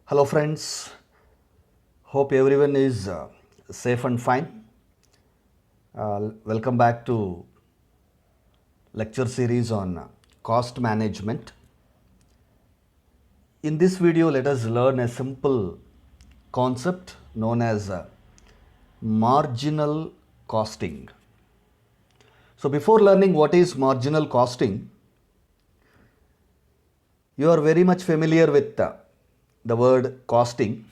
Hello, friends. Hope everyone is safe and fine. Welcome back to lecture series on cost management. In this video, let us learn a simple concept known as marginal costing. So, before learning what is marginal costing, you are very much familiar with the word costing.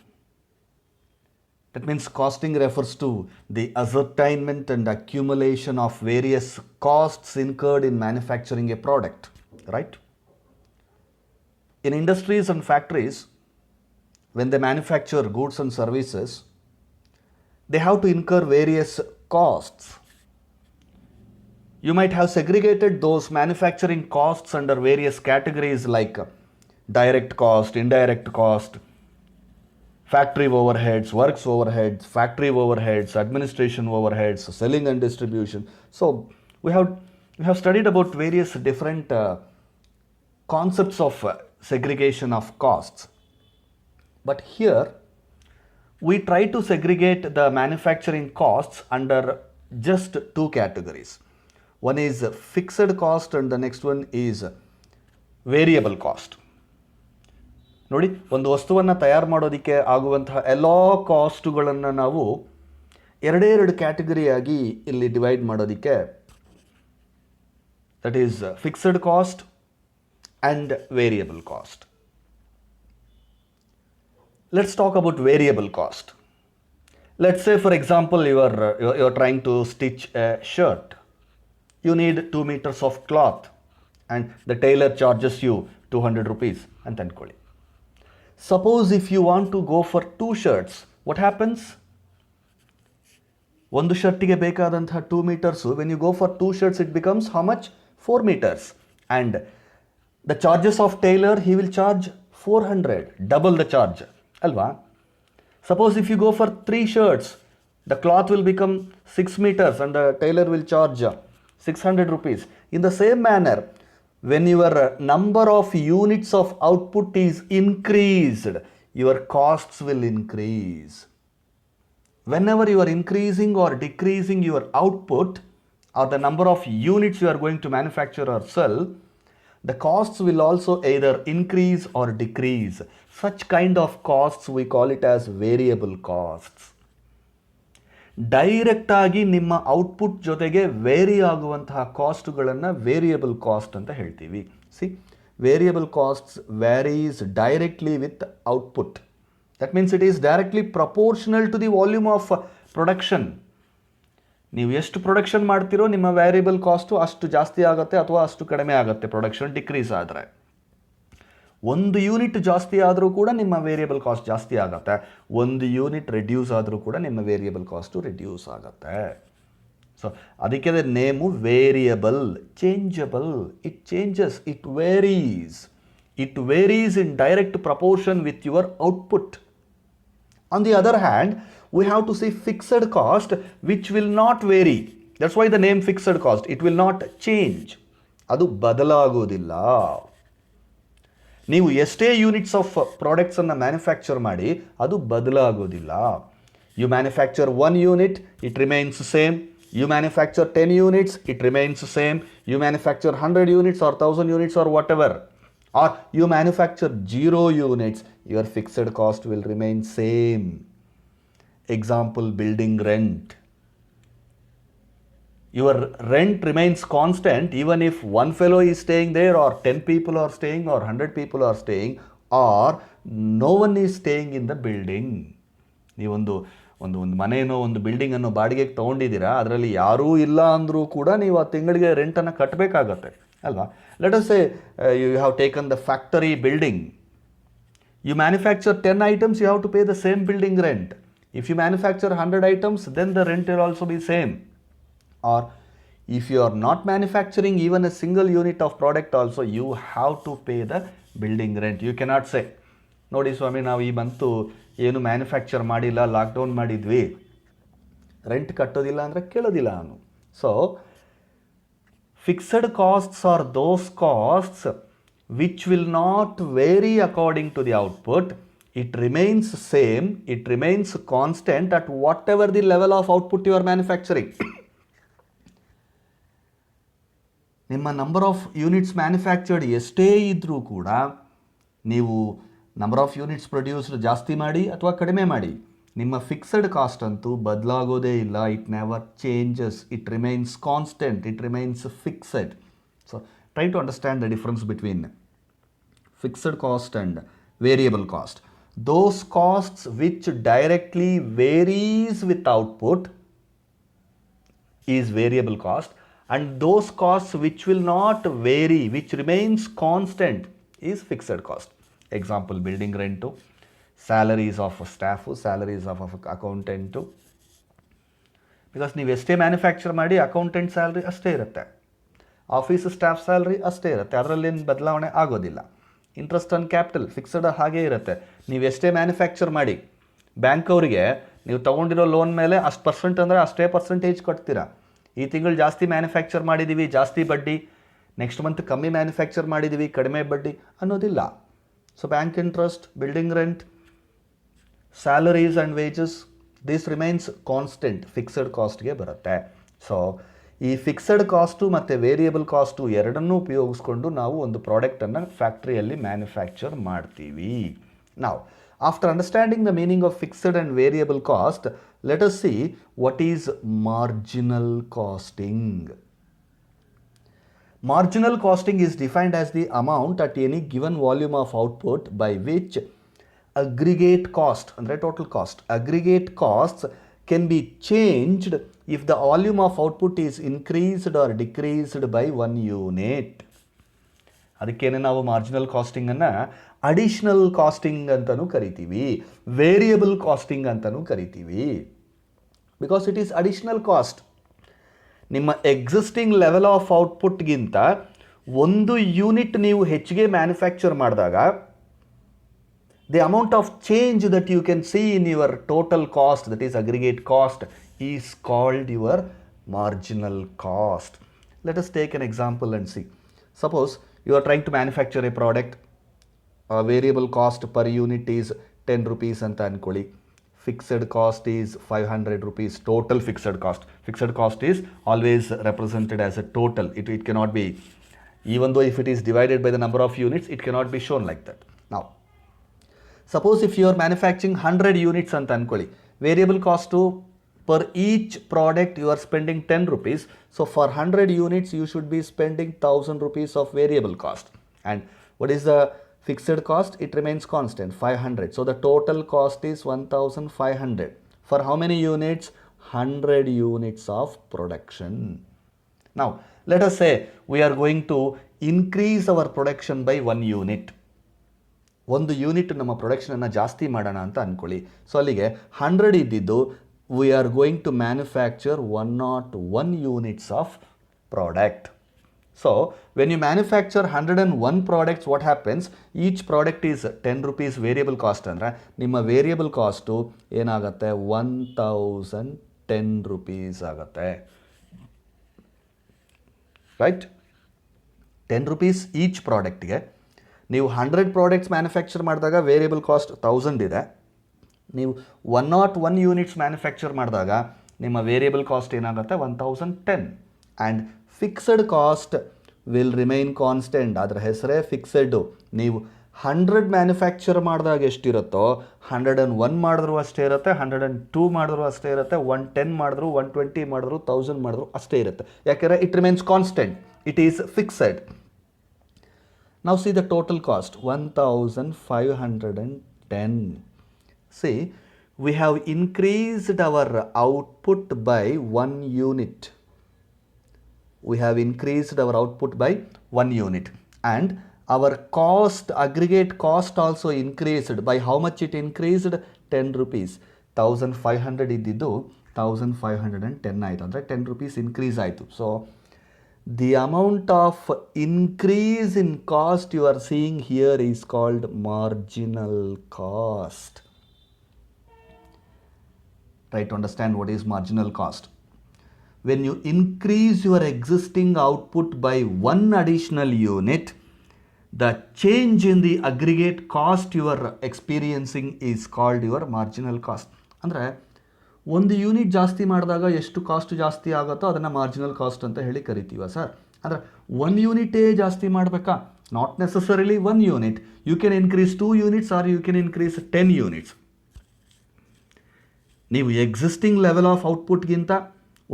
That means costing refers to the ascertainment and accumulation of various costs incurred in manufacturing a product, right? In industries and factories, when they manufacture goods and services, they have to incur various costs. You might have segregated those manufacturing costs under various categories like direct cost, indirect cost, factory overheads, works overheads, factory overheads, administration overheads, selling and distribution. So we have studied about various different concepts of segregation of costs. But here we try to segregate the manufacturing costs under just two categories. One is fixed cost and the next one is variable cost. ನೋಡಿ, ಒಂದು ವಸ್ತುವನ್ನು ತಯಾರು ಮಾಡೋದಕ್ಕೆ ಆಗುವಂತಹ ಎಲ್ಲ ಕಾಸ್ಟುಗಳನ್ನು ನಾವು ಎರಡು ಕ್ಯಾಟಗರಿಯಾಗಿ ಇಲ್ಲಿ ಡಿವೈಡ್ ಮಾಡೋದಕ್ಕೆ, that is fixed cost and variable cost. Let's talk about variable cost. Let's say for example you are trying to stitch a shirt. You need 2 meters of cloth and the tailor charges you 200 rupees ಅಂತ ಅಂದ್ಕೊಳ್ಳಿ. Suppose if you want to go for 2 shirts, what happens? ಒಂದು ಶರ್ಟಿಗೆ ಬೇಕಾದಂತಹ 2 meters, when you go for 2 shirts it becomes how much? 4 meters. And the charges of tailor, he will charge 400, double the charge, alva? Suppose if you go for 3 shirts, the cloth will become 6 meters and the tailor will charge 600 rupees. In the same manner, when your number of units of output is increased, your costs will increase. Whenever you are increasing or decreasing your output or the number of units you are going to manufacture or sell, the costs will also either increase or decrease. Such kind of costs we call it as variable costs. Direct ಆಗಿ ನಿಮ್ಮ output ಜೊತೆಗೆ very ಆಗುವಂತಹ ಕಾಸ್ಟ್ಗಳನ್ನು variable cost ಅಂತ ಹೇಳ್ತೀವಿ. See, variable costs varies directly with output. That means it is directly proportional to the volume of production. ನೀವು ಎಷ್ಟು production ಮಾಡ್ತೀರೋ ನಿಮ್ಮ ವ್ಯಾರಿಯಬಲ್ ಕಾಸ್ಟು ಅಷ್ಟು ಜಾಸ್ತಿ ಆಗುತ್ತೆ ಅಥವಾ ಅಷ್ಟು ಕಡಿಮೆ ಆಗುತ್ತೆ ಪ್ರೊಡಕ್ಷನ್ ಡಿಕ್ರೀಸ್ ಆದರೆ. 1 ಯೂನಿಟ್ ಜಾಸ್ತಿ ಆದರೂ ಕೂಡ ನಿಮ್ಮ ವೇರಿಯಬಲ್ ಕಾಸ್ಟ್ ಜಾಸ್ತಿ ಆಗುತ್ತೆ. 1 ಯೂನಿಟ್ ರಿಡ್ಯೂಸ್ ಆದರೂ ಕೂಡ ನಿಮ್ಮ ವೇರಿಯಬಲ್ ಕಾಸ್ಟು ರಿಡ್ಯೂಸ್ ಆಗುತ್ತೆ. ಸೊ ಅದಕ್ಕೆ name variable, changeable. It changes, it varies in direct proportion with your output. On the other hand, we have to say fixed cost which will not vary. That's why the name fixed cost. It will not change. ಅದು ಬದಲಾಗೋದಿಲ್ಲ. ನೀವು ಎಷ್ಟೇ units of ಪ್ರಾಡಕ್ಟ್ಸನ್ನು manufacture ಮಾಡಿ ಅದು ಬದಲಾಗೋದಿಲ್ಲ. You manufacture 1 unit, it remains same. You manufacture 10 units, it remains same. You manufacture 100 units or 1000 units or whatever. Or you manufacture 0 units, your fixed cost will remain same. Example, building rent. Your rent remains constant even if one fellow is staying there or 10 people are staying or 100 people are staying or no one is staying in the building. ನೀವೊಂದು ಒಂದು ಮನೆಯೋ ಒಂದು ಬಿಲ್ಡಿಂಗನ್ನು ಬಾಡಿಗೆಗೆ ತೊಗೊಂಡಿದ್ದೀರಾ, ಅದರಲ್ಲಿ ಯಾರೂ ಇಲ್ಲ ಅಂದರೂ ಕೂಡ ನೀವು ಆ ತಿಂಗಳಿಗೆ ರೆಂಟನ್ನು ಕಟ್ಟಬೇಕಾಗತ್ತೆ ಅಲ್ವಾ? Let us say you have taken the factory building. You manufacture 10 items, you have to pay the same building rent. If you manufacture 100 items, then the rent will also be same. Or if you are not manufacturing even a single unit of product also, you have to pay the building rent. You cannot say, ನೋಡಿ ಸ್ವಾಮಿ, ನಾವು ಈ month ಏನು manufacture ಮಾಡಿಲ್ಲ, lockdown ಮಾಡಿದ್ವಿ, rent ಕಟ್ಟೋದಿಲ್ಲ ಅಂದರೆ ಕೇಳೋದಿಲ್ಲ ನಾನು. So fixed costs are those costs which will not vary according to the output. It remains same, it remains constant at whatever the level of output you are manufacturing. ನಿಮ್ಮ number of units manufactured ಎಷ್ಟೇ ಇದ್ದರೂ ಕೂಡ ನೀವು number of units produced ಜಾಸ್ತಿ ಮಾಡಿ ಅಥವಾ ಕಡಿಮೆ ಮಾಡಿ, ನಿಮ್ಮ ಫಿಕ್ಸಡ್ ಕಾಸ್ಟ್ ಅಂತೂ ಬದಲಾಗೋದೇ ಇಲ್ಲ. It never changes, it remains constant, it remains fixed. So try to understand the difference between fixed cost and variable cost. Those costs which directly varies with output is variable cost, and those costs which will not vary, which remains constant, is fixed cost. Example, building rent, salaries of staff, salaries of accountant. Because ನೀವು ಎಷ್ಟೇ manufacture ಮಾಡಿ accountant salary ಅಷ್ಟೇ ಇರುತ್ತೆ, office staff salary ಅಷ್ಟೇ ಇರುತ್ತೆ, ಅದರಲ್ಲೇನು ಬದಲಾವಣೆ ಆಗೋದಿಲ್ಲ. Interest on capital fixed ಹಾಗೇ ಇರುತ್ತೆ. ನೀವು ಎಷ್ಟೇ ಮ್ಯಾನುಫ್ಯಾಕ್ಚರ್ ಮಾಡಿ ಬ್ಯಾಂಕ್ ಅವರಿಗೆ ನೀವು ತೊಗೊಂಡಿರೋ ಲೋನ್ ಮೇಲೆ ಅಷ್ಟು ಪರ್ಸೆಂಟ್ ಅಂದರೆ ಅಷ್ಟೇ ಪರ್ಸೆಂಟೇಜ್ ಕಟ್ತೀರಾ. ಈ ತಿಂಗಳು ಜಾಸ್ತಿ ಮ್ಯಾನುಫ್ಯಾಕ್ಚರ್ ಮಾಡಿದ್ದೀವಿ ಜಾಸ್ತಿ ಬಡ್ಡಿ, ನೆಕ್ಸ್ಟ್ ಮಂತ್ ಕಮ್ಮಿ ಮ್ಯಾನುಫ್ಯಾಕ್ಚರ್ ಮಾಡಿದ್ದೀವಿ ಕಡಿಮೆ ಬಡ್ಡಿ ಅನ್ನೋದಿಲ್ಲ. So bank interest, building rent, salaries and wages, this remains constant, fixed ಕಾಸ್ಟ್ಗೆ ಬರುತ್ತೆ. ಸೊ ಈ ಫಿಕ್ಸಡ್ ಕಾಸ್ಟು ಮತ್ತು ವೇರಿಯಬಲ್ ಕಾಸ್ಟು ಎರಡನ್ನೂ ಉಪಯೋಗಿಸ್ಕೊಂಡು ನಾವು ಒಂದು ಪ್ರಾಡಕ್ಟನ್ನು ಫ್ಯಾಕ್ಟ್ರಿಯಲ್ಲಿ ಮ್ಯಾನುಫ್ಯಾಕ್ಚರ್ ಮಾಡ್ತೀವಿ. ನಾವು after understanding the meaning of fixed and variable cost, let us see what is marginal costing. Marginal costing is defined as the amount at any given volume of output by which aggregate cost, ಅಂದರೆ total cost, aggregate costs can be changed if the volume of output is increased or decreased by 1 unit. ಅದಕ್ಕೇನೆ ನಾವು marginal ಕಾಸ್ಟಿಂಗನ್ನು additional casting ಅಂತಲೂ ಕರಿತೀವಿ, variable casting ಅಂತಲೂ ಕರಿತೀವಿ. Because it is additional cost. ನಿಮ್ಮ existing level of ಔಟ್ಪುಟ್ಗಿಂತ 1 unit ನೀವು ಹೆಚ್ಚಿಗೆ manufacture ಮಾಡಿದಾಗ the amount of change that you can see in your total cost, that is aggregate cost, is called your marginal cost. Let us take an example and see. Suppose you are trying to manufacture a product, variable cost per unit is 10 rupees ಅಂತ ಅನ್ಕೊಳ್ಳಿ, fixed cost is 500 rupees, total fixed cost. Fixed cost is always represented as a total. It cannot be, even though if it is divided by the number of units, it cannot be shown like that. Now, suppose if you are manufacturing 100 units ಅಂತ ಅನ್ಕೊಳ್ಳಿ, variable cost per each product you are spending 10 rupees. So for 100 units you should be spending 1000 rupees of variable cost. And what is the fixed cost? It remains constant, 500. So the total cost is 1500. For how many units? 100 units of production. Now let us say we are going to increase our production by 1 unit. 1 unit ನಮ್ಮ ಪ್ರೊಡಕ್ಷನನ್ನು ಜಾಸ್ತಿ ಮಾಡೋಣ ಅಂತ ಅಂದ್ಕೊಳ್ಳಿ. So ಅಲ್ಲಿಗೆ 100 ಇದ್ದಿದ್ದು we are going to manufacture 101 units of product. So when you manufacture 101 products, what happens? Each product is 10 rupees variable cost ಅಂದರೆ ನಿಮ್ಮ variable cost ಏನಾಗುತ್ತೆ? 1010 rupees ಆಗುತ್ತೆ. ರೈಟ್? 10 rupees ಈಚ್ ಪ್ರಾಡಕ್ಟ್ಗೆ. ನೀವು 100 ಪ್ರಾಡಕ್ಟ್ಸ್ ಮ್ಯಾನುಫ್ಯಾಕ್ಚರ್ ಮಾಡಿದಾಗ ವೇರಿಯಬಲ್ ಕಾಸ್ಟ್ 1000 ಇದೆ. ನೀವು 101 units manufacture ಮಾಡಿದಾಗ ನಿಮ್ಮ ವೇರಿಯಬಲ್ ಕಾಸ್ಟ್ ಏನಾಗುತ್ತೆ? 1010. And fixed cost will remain constant. ಅದರ ಹೆಸರೇ ಫಿಕ್ಸೆಡ್ಡು. ನೀವು 100 ಮ್ಯಾನುಫ್ಯಾಕ್ಚರ್ ಮಾಡಿದಾಗ ಎಷ್ಟಿರುತ್ತೋ 101 ಮಾಡಿದ್ರು ಅಷ್ಟೇ ಇರುತ್ತೆ, 102 ಮಾಡಿದ್ರು ಅಷ್ಟೇ ಇರುತ್ತೆ, 110 ಮಾಡಿದ್ರು, 120 ಮಾಡಿದ್ರು, 1000 ಮಾಡಿದ್ರು ಅಷ್ಟೇ ಇರುತ್ತೆ. ಯಾಕೆಂದರೆ it remains constant, it is fixed. Now see the total cost, 1510. See, we have increased our output by 1 unit. We have increased our output by 1 unit. And our cost, aggregate cost also increased. By how much it increased? 10 rupees. 1500 ಇದ್ದಿದ್ದು 1510 ಆಯಿತು. ಅಂದರೆ 10 rupees increase ಆಯಿತು. So the amount of increase in cost you are seeing here is called marginal cost. Try to understand what is marginal cost. When you increase your existing output by 1 additional unit, the change in the aggregate cost you are experiencing is called your marginal cost. ಅಂದರೆ ಒಂದು unit ಜಾಸ್ತಿ ಮಾಡಿದಾಗ ಎಷ್ಟು cost ಜಾಸ್ತಿ ಆಗುತ್ತೋ ಅದನ್ನು marginal cost ಅಂತ ಹೇಳಿ ಕರಿತೀವ ಸರ್. ಅಂದರೆ 1 ಯೂನಿಟೇ ಜಾಸ್ತಿ ಮಾಡಬೇಕಾ? Not necessarily 1 unit. You can increase 2 units or you can increase 10 units. ನೀವು ಎಕ್ಸಿಸ್ಟಿಂಗ್ ಲೆವೆಲ್ ಆಫ್ ಔಟ್ಪುಟ್ಗಿಂತ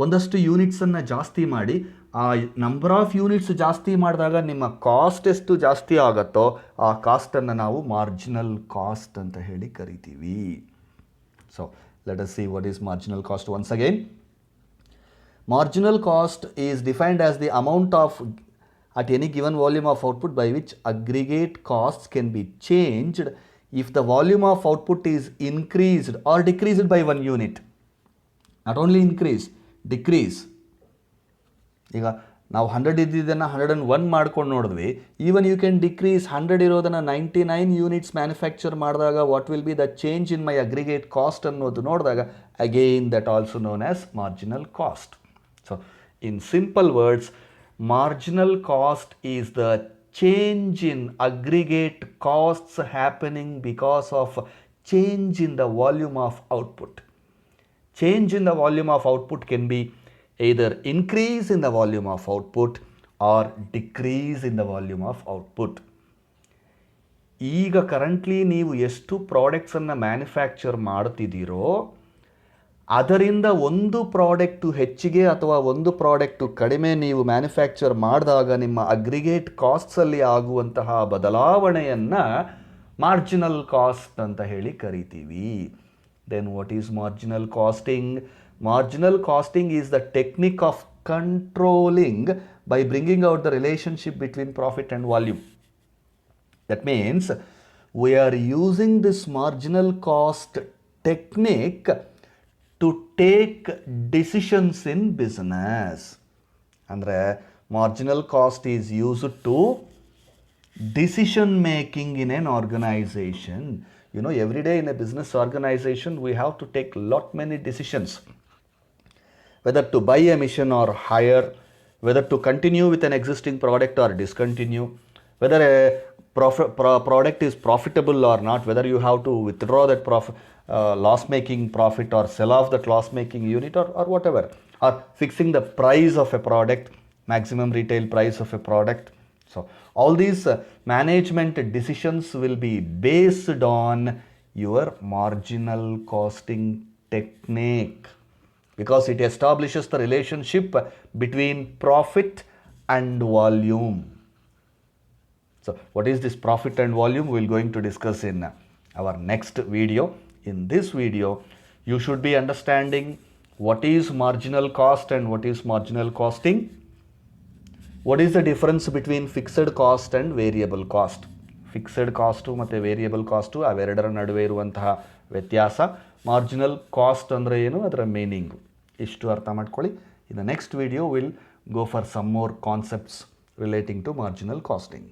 ಒಂದಷ್ಟು ಯೂನಿಟ್ಸನ್ನು ಜಾಸ್ತಿ ಮಾಡಿ ಆ ನಂಬರ್ ಆಫ್ ಯೂನಿಟ್ಸ್ ಜಾಸ್ತಿ ಮಾಡಿದಾಗ ನಿಮ್ಮ ಕಾಸ್ಟ್ ಎಷ್ಟು ಜಾಸ್ತಿ ಆಗುತ್ತೋ ಆ ಕಾಸ್ಟನ್ನು ನಾವು ಮಾರ್ಜಿನಲ್ ಕಾಸ್ಟ್ ಅಂತ ಹೇಳಿ ಕರಿತೀವಿ. So let us see what is marginal cost once again. Marginal cost is defined as the amount of at any given volume of output by which aggregate costs can be changed if the volume of output is increased or decreased by 1 unit. Not only increase, decrease. ಈಗ ನಾವು 100 ಇದ್ದಿದ್ದನ್ನು 101 ಮಾಡ್ಕೊಂಡು ನೋಡಿದ್ವಿ. Even you can decrease 100 ಇರೋದನ್ನು 99 units manufacture ಮಾಡಿದಾಗ what will be the change in my aggregate cost ಅನ್ನೋದು ನೋಡಿದಾಗ again that also known as marginal cost. So in simple words, marginal cost is the change in aggregate costs happening because of change in the volume of output. Change in the volume of output can be either increase in the volume of output or decrease in the volume of output. ಈಗ currently ನೀವು ಎಷ್ಟು ಪ್ರಾಡಕ್ಟ್ಸನ್ನು manufacture ಮಾಡ್ತಿದ್ದೀರೋ ಅದರಿಂದ ಒಂದು product ಹೆಚ್ಚಿಗೆ ಅಥವಾ ಒಂದು product ಕಡಿಮೆ ನೀವು ಮ್ಯಾನುಫ್ಯಾಕ್ಚರ್ ಮಾಡಿದಾಗ ನಿಮ್ಮ ಅಗ್ರಿಗೇಟ್ ಕಾಸ್ಟ್ಸಲ್ಲಿ ಆಗುವಂತಹ ಬದಲಾವಣೆಯನ್ನು ಮಾರ್ಜಿನಲ್ ಕಾಸ್ಟ್ ಅಂತ ಹೇಳಿ ಕರಿತೀವಿ. Then what is marginal costing? Marginal costing is the technique of controlling by bringing out the relationship between profit and volume. That means we are using this marginal cost technique to take decisions in business. ಅಂದರೆ marginal cost is used to decision making in an organization. You know, every day in a business organization we have to take lot many decisions, whether to buy a machine or hire, whether to continue with an existing product or discontinue, whether a product is profitable or not, whether you have to withdraw that loss-making profit or sell off that loss-making unit or whatever, or fixing the price of a product, maximum retail price of a product. So all these management decisions will be based on your marginal costing technique because it establishes the relationship between profit and volume. So what is this profit and volume? We will going to discuss in our next video. In this video, you should be understanding what is marginal cost and what is marginal costing. What is the difference between fixed cost and variable cost? Fixed cost ಮತ್ತು variable cost ಅವೆರಡರ ನಡುವೆ ಇರುವಂತಹ ವ್ಯತ್ಯಾಸ. Marginal cost ಅಂದರೆ ಏನು, ಅದರ meaning, ಇಷ್ಟು ಅರ್ಥ ಮಾಡ್ಕೊಳ್ಳಿ. In the next video, we'll go for some more concepts relating to marginal costing.